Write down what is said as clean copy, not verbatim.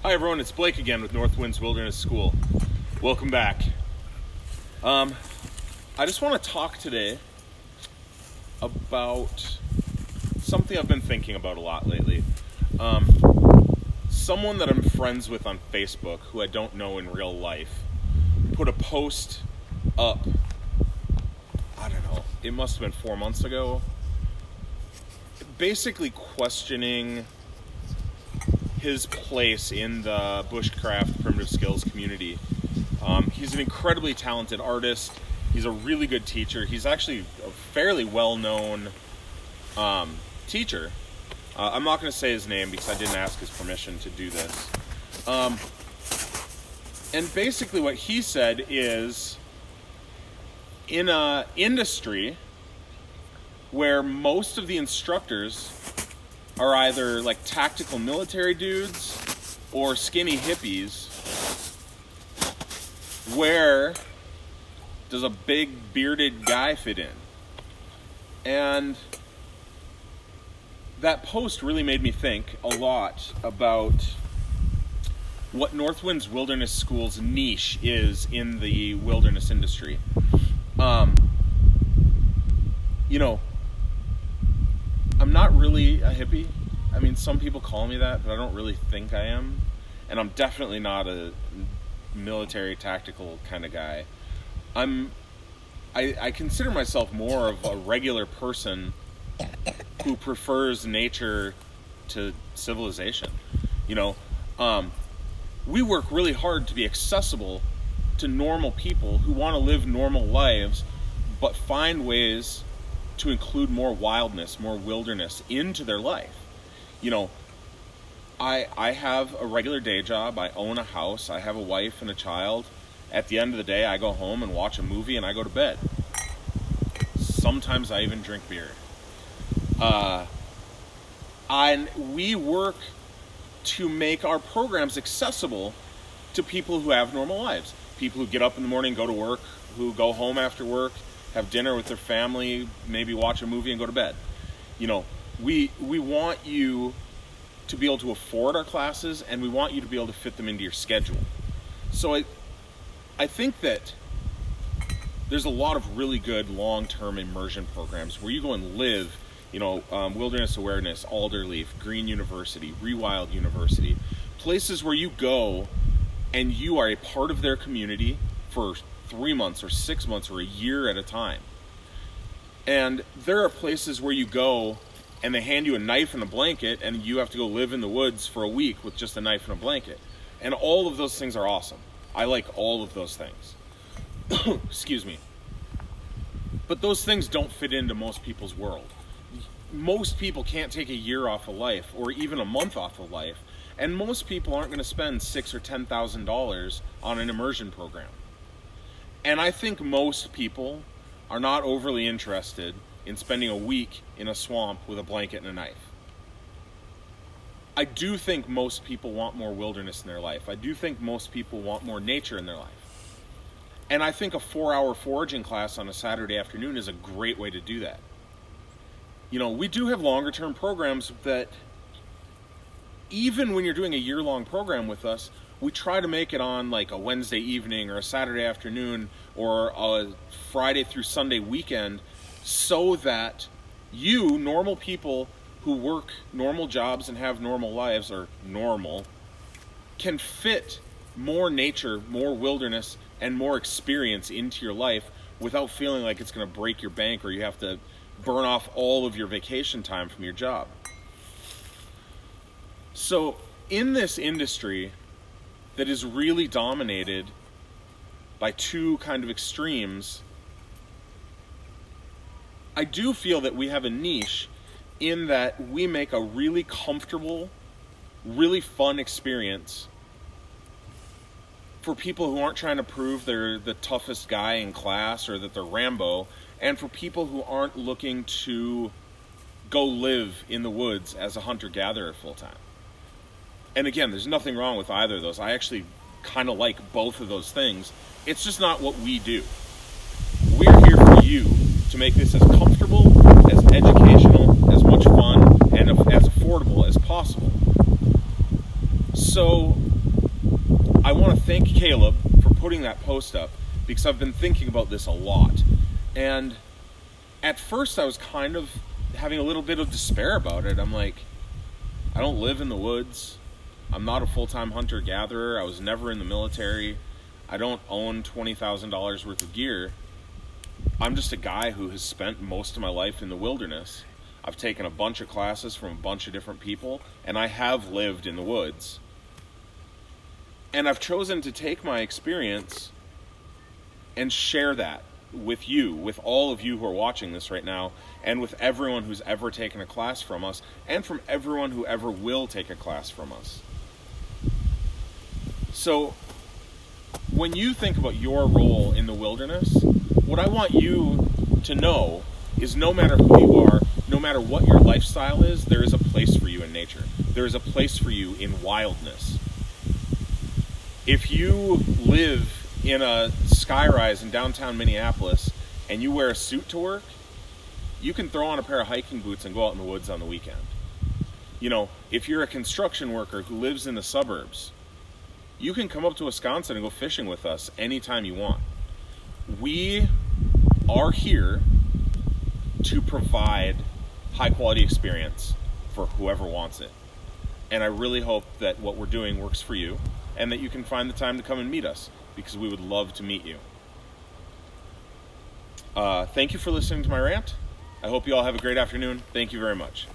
Hi everyone, it's Blake again with North Winds Wilderness School. Welcome back. I just want to talk today about something I've been thinking about a lot lately. Someone that I'm friends with on Facebook, who I don't know in real life, put a post up, I don't know, it must have been 4 months ago, basically questioning his place in the bushcraft primitive skills community. He's an incredibly talented artist. He's a really good teacher. He's actually a fairly well-known teacher. I'm not going to say his name because I didn't ask his permission to do this. And basically what he said is, in an industry where most of the instructors are either like tactical military dudes or skinny hippies, where does a big bearded guy fit in? And that post really made me think a lot about what North Winds Wilderness School's niche is in the wilderness industry. I'm not really a hippie. I mean, some people call me that, but I don't really think I am. And I'm definitely not a military tactical kind of guy. I consider myself more of a regular person who prefers nature to civilization. We work really hard to be accessible to normal people who want to live normal lives, but find ways to include more wildness, more wilderness into their life. I have a regular day job. I own a house. I have a wife and a child. At the end of the day, I go home and watch a movie and I go to bed. Sometimes I even drink beer. And we work to make our programs accessible to people who have normal lives. People who get up in the morning, go to work, who go home after work, have dinner with their family, maybe watch a movie and go to bed. We want you to be able to afford our classes, and we want you to be able to fit them into your schedule. So I think that there's a lot of really good long-term immersion programs where you go and live, Wilderness Awareness, Alderleaf, Green University, Rewild University, places where you go and you are a part of their community for 3 months or 6 months or a year at a time. And there are places where you go and they hand you a knife and a blanket and you have to go live in the woods for a week with just a knife and a blanket. And all of those things are awesome. I like all of those things. Excuse me. But those things don't fit into most people's world. Most people can't take a year off of life or even a month off of life. And most people aren't going to spend $6,000 or $10,000 on an immersion program. And I think most people are not overly interested in spending a week in a swamp with a blanket and a knife. I do think most people want more wilderness in their life. I do think most people want more nature in their life. And I think a 4-hour foraging class on a Saturday afternoon is a great way to do that. We do have longer term programs that, even when you're doing a year-long program with us, we try to make it on like a Wednesday evening or a Saturday afternoon or a Friday through Sunday weekend, so that you, normal people who work normal jobs and have normal lives, or normal, can fit more nature, more wilderness, and more experience into your life without feeling like it's going to break your bank or you have to burn off all of your vacation time from your job. So in this industry that is really dominated by two kind of extremes, I do feel that we have a niche in that we make a really comfortable, really fun experience for people who aren't trying to prove they're the toughest guy in class or that they're Rambo, and for people who aren't looking to go live in the woods as a hunter-gatherer full-time. And again, there's nothing wrong with either of those. I actually kind of like both of those things. It's just not what we do. We're here for you to make this as comfortable, as educational, as much fun, and as affordable as possible. So I want to thank Caleb for putting that post up, because I've been thinking about this a lot. And at first I was kind of having a little bit of despair about it. I'm like, I don't live in the woods. I'm not a full-time hunter-gatherer. I was never in the military. I don't own $20,000 worth of gear. I'm just a guy who has spent most of my life in the wilderness. I've taken a bunch of classes from a bunch of different people, and I have lived in the woods. And I've chosen to take my experience and share that with you, with all of you who are watching this right now, and with everyone who's ever taken a class from us, and from everyone who ever will take a class from us. So, when you think about your role in the wilderness, what I want you to know is no matter who you are, no matter what your lifestyle is, there is a place for you in nature. There is a place for you in wildness. If you live in a skyrise in downtown Minneapolis and you wear a suit to work, you can throw on a pair of hiking boots and go out in the woods on the weekend. You know, if you're a construction worker who lives in the suburbs, you can come up to Wisconsin and go fishing with us anytime you want. We are here to provide high quality experience for whoever wants it. And I really hope that what we're doing works for you, and that you can find the time to come and meet us, because we would love to meet you. Thank you for listening to my rant. I hope you all have a great afternoon. Thank you very much.